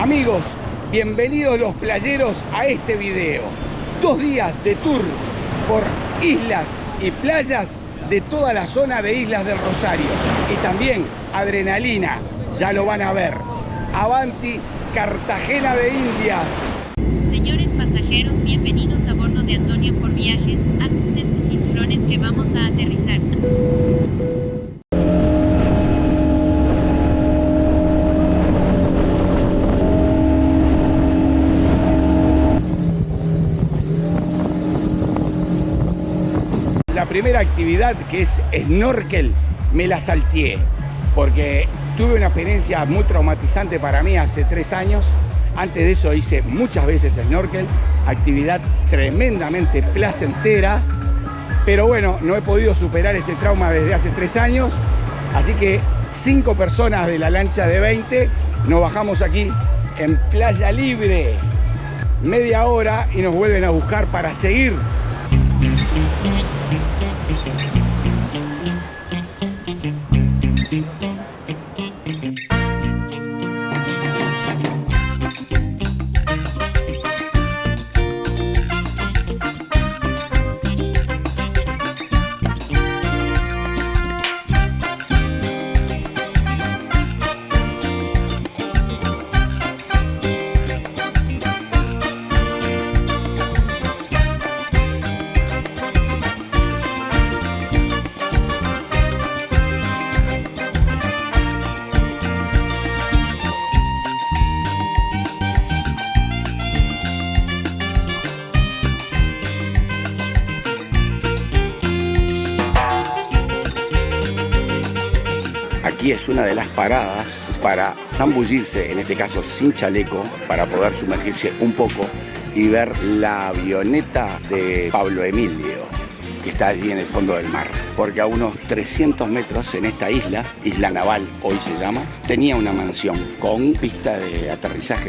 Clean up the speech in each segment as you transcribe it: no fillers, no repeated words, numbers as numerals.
Amigos, bienvenidos los playeros a este video. 2 días de tour por islas y playas de toda la zona de Islas del Rosario. Y también adrenalina, ya lo van a ver. Avanti, Cartagena de Indias. Señores pasajeros, bienvenidos a bordo de Antonio por Viajes. Ajusten sus cinturones que vamos a aterrizar. La primera actividad, que es snorkel, me la salteé porque tuve una experiencia muy traumatizante para mí hace 3 años. Antes de eso hice muchas veces snorkel, actividad tremendamente placentera, pero bueno, no he podido superar ese trauma desde hace 3 años, así que 5 personas de la lancha de 20 nos bajamos aquí en Playa Libre, media hora, y nos vuelven a buscar para seguir. Aquí es una de las paradas para zambullirse, en este caso sin chaleco, para poder sumergirse un poco y ver la avioneta de Pablo Emilio, que está allí en el fondo del mar. Porque a unos 300 metros en esta isla, Isla Naval hoy se llama, tenía una mansión con pista de aterrizaje.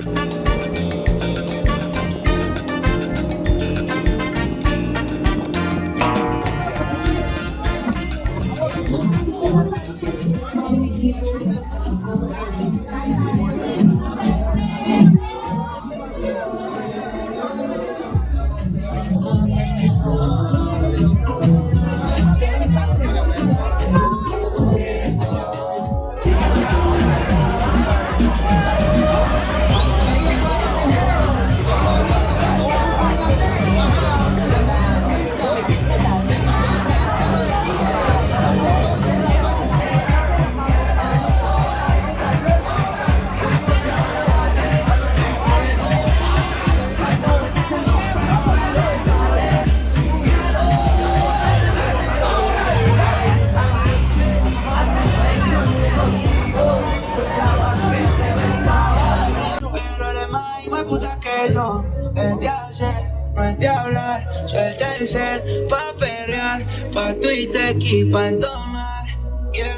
Desde ayer no es de hablar, suelta el cel pa' perrear, pa' Twitter y pa' entonar, yeah.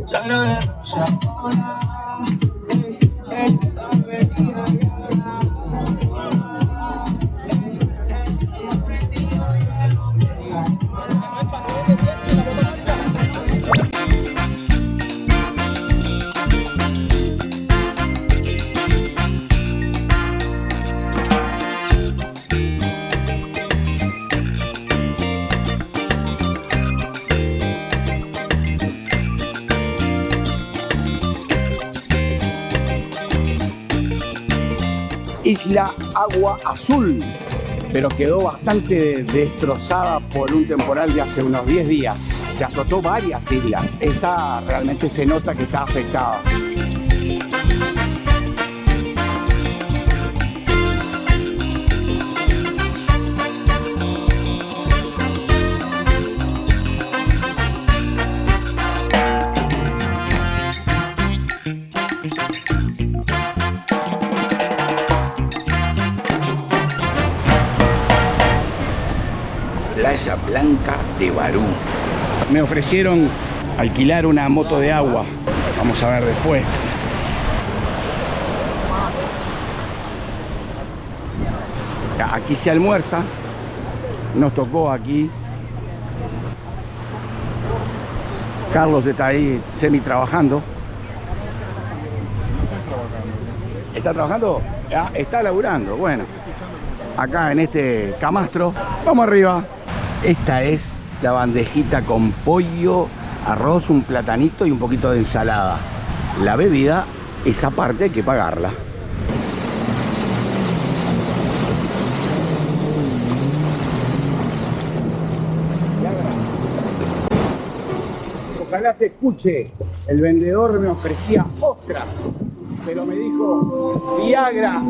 Solo de rosa hola, está perdida, Isla Agua Azul, pero quedó bastante destrozada por un temporal de hace unos 10 días, que azotó varias islas. Esta realmente se nota que está afectada. Playa Blanca de Barú. Me ofrecieron alquilar una moto de agua. Vamos a ver después. Aquí se almuerza. Nos tocó aquí. Carlos está ahí semi trabajando. ¿Está trabajando? Ah, está laburando, bueno. Acá en este camastro. Vamos arriba. Esta es la bandejita con pollo, arroz, un platanito y un poquito de ensalada. La bebida, esa parte hay que pagarla. Ojalá se escuche. El vendedor me ofrecía ostras, pero me dijo Viagra.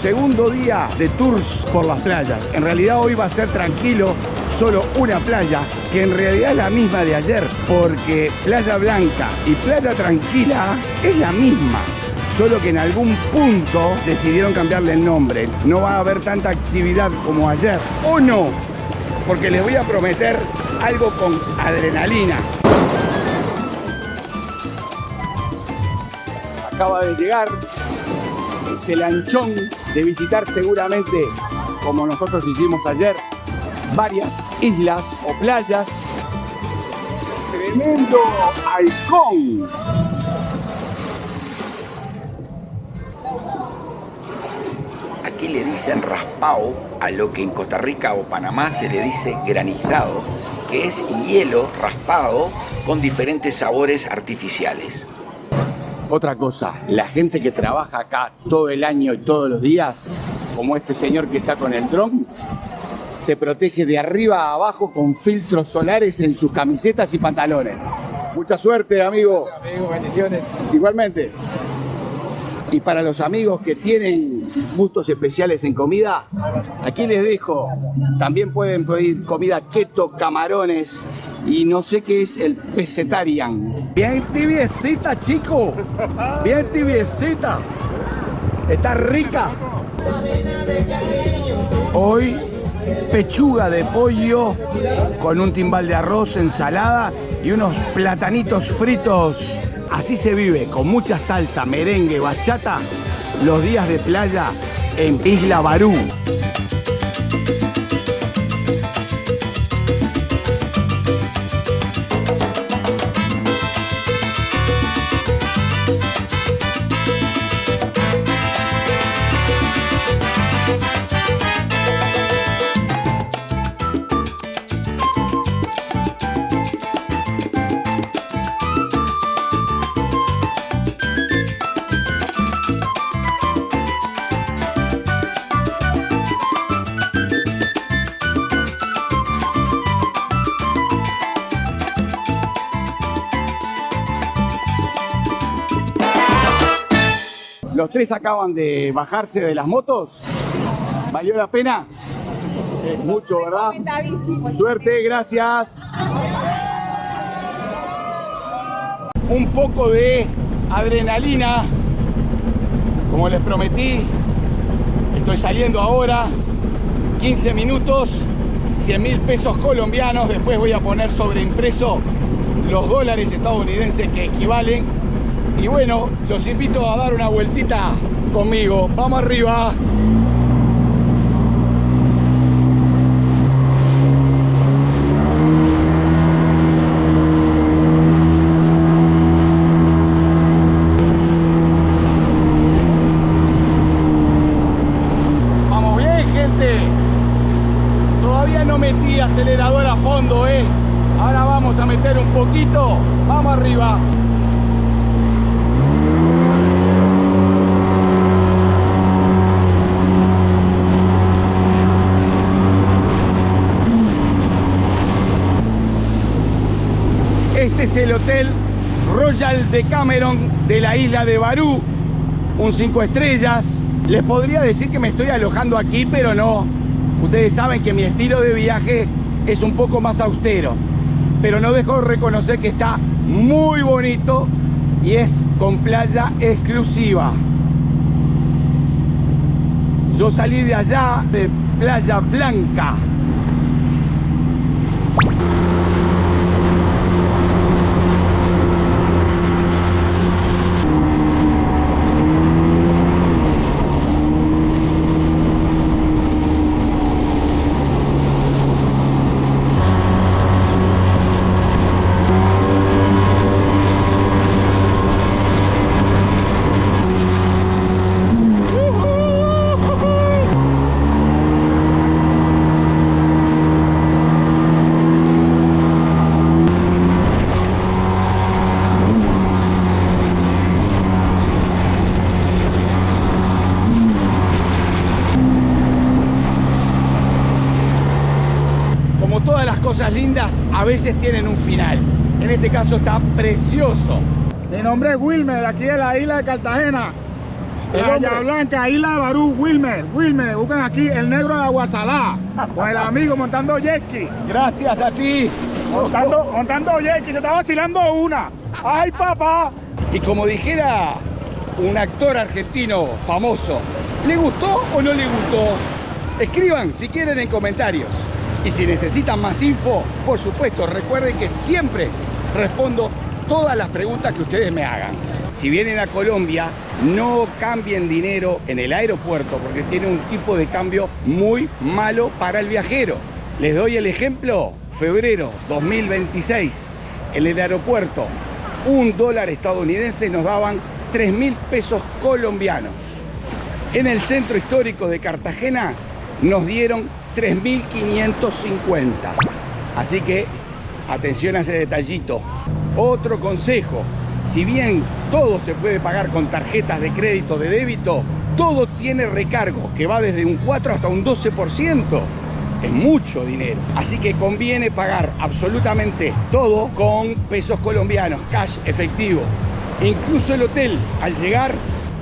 Segundo día de tours por las playas. En realidad hoy va a ser tranquilo, solo una playa, que en realidad es la misma de ayer, porque Playa Blanca y Playa Tranquila es la misma, solo que en algún punto decidieron cambiarle el nombre. No va a haber tanta actividad como ayer, o no, porque les voy a prometer algo con adrenalina. Acaba de llegar este lanchón de visitar seguramente, como nosotros hicimos ayer, varias islas o playas. ¡Tremendo halcón! Aquí le dicen raspao a lo que en Costa Rica o Panamá se le dice granizado, que es hielo raspado con diferentes sabores artificiales. Otra cosa, la gente que trabaja acá todo el año y todos los días, como este señor que está con el dron, se protege de arriba a abajo con filtros solares en sus camisetas y pantalones. Mucha suerte, amigo. Amigo, bendiciones. Igualmente. Y para los amigos que tienen gustos especiales en comida, aquí les dejo. También pueden pedir comida keto, camarones y no sé qué es el pescetarian. Bien tibiecita, chico. Bien tibiecita. Está rica. Hoy pechuga de pollo con un timbal de arroz, ensalada y unos platanitos fritos. Así se vive, con mucha salsa, merengue, bachata, los días de playa en Isla Barú. Los tres acaban de bajarse de las motos. ¿Valió la pena? Mucho, ¿verdad? Suerte, gracias. Un poco de adrenalina. Como les prometí, estoy saliendo ahora. 15 minutos, 100.000 pesos colombianos. Después voy a poner sobreimpreso los dólares estadounidenses que equivalen. Y bueno, los invito a dar una vueltita conmigo. ¡Vamos arriba! ¡Vamos bien, gente! Todavía no metí acelerador a fondo, ¿eh? Ahora vamos a meter un poquito. ¡Vamos arriba! es el Hotel Royal Decameron de la isla de Barú, un 5 estrellas. Les podría decir que me estoy alojando aquí, pero no. Ustedes saben que mi estilo de viaje es un poco más austero, pero no dejo de reconocer que está muy bonito y es con playa exclusiva. Yo salí de allá, de Playa Blanca. Todas las cosas lindas a veces tienen un final. En este caso está precioso. Mi nombre es Wilmer, aquí de la isla de Cartagena. Playa Blanca, isla de Barú, Wilmer. Buscan aquí el negro de Aguasalá, con el amigo montando jet ski. Gracias a ti. Montando jet ski, se está vacilando una. ¡Ay, papá! Y como dijera un actor argentino famoso, ¿le gustó o no le gustó? Escriban si quieren en comentarios. Y si necesitan más info, por supuesto, recuerden que siempre respondo todas las preguntas que ustedes me hagan. Si vienen a Colombia, no cambien dinero en el aeropuerto porque tiene un tipo de cambio muy malo para el viajero. Les doy el ejemplo, febrero 2026, en el aeropuerto, $1 estadounidense nos daban 3.000 pesos colombianos. En el centro histórico de Cartagena nos dieron 3.550. Así que atención a ese detallito. Otro consejo, si bien todo se puede pagar con tarjetas de crédito, de débito, todo tiene recargo que va desde un 4 hasta un 12%. Es mucho dinero. Así que conviene pagar absolutamente todo con pesos colombianos, cash efectivo. Incluso el hotel, al llegar,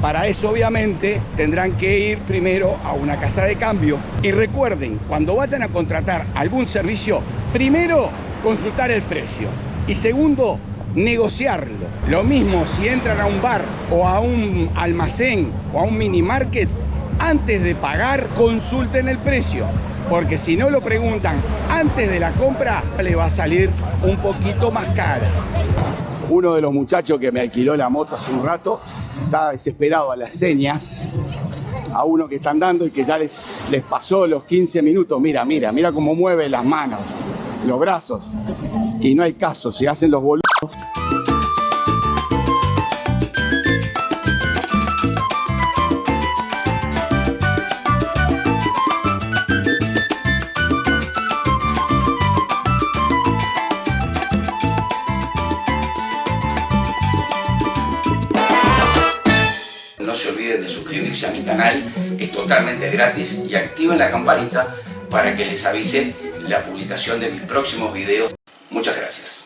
para eso obviamente tendrán que ir primero a una casa de cambio. Y recuerden, cuando vayan a contratar algún servicio, primero consultar el precio y segundo, negociarlo. Lo mismo si entran a un bar o a un almacén o a un mini market, antes de pagar consulten el precio, porque si no lo preguntan antes de la compra, le va a salir un poquito más cara. Uno de los muchachos que me alquiló la moto hace un rato está desesperado a las señas a uno que están dando y que ya les pasó los 15 minutos. Mira cómo mueve las manos, los brazos, y no hay caso, se hacen los boludos. No se olviden de suscribirse a mi canal, es totalmente gratis, y activen la campanita para que les avise la publicación de mis próximos videos. Muchas gracias.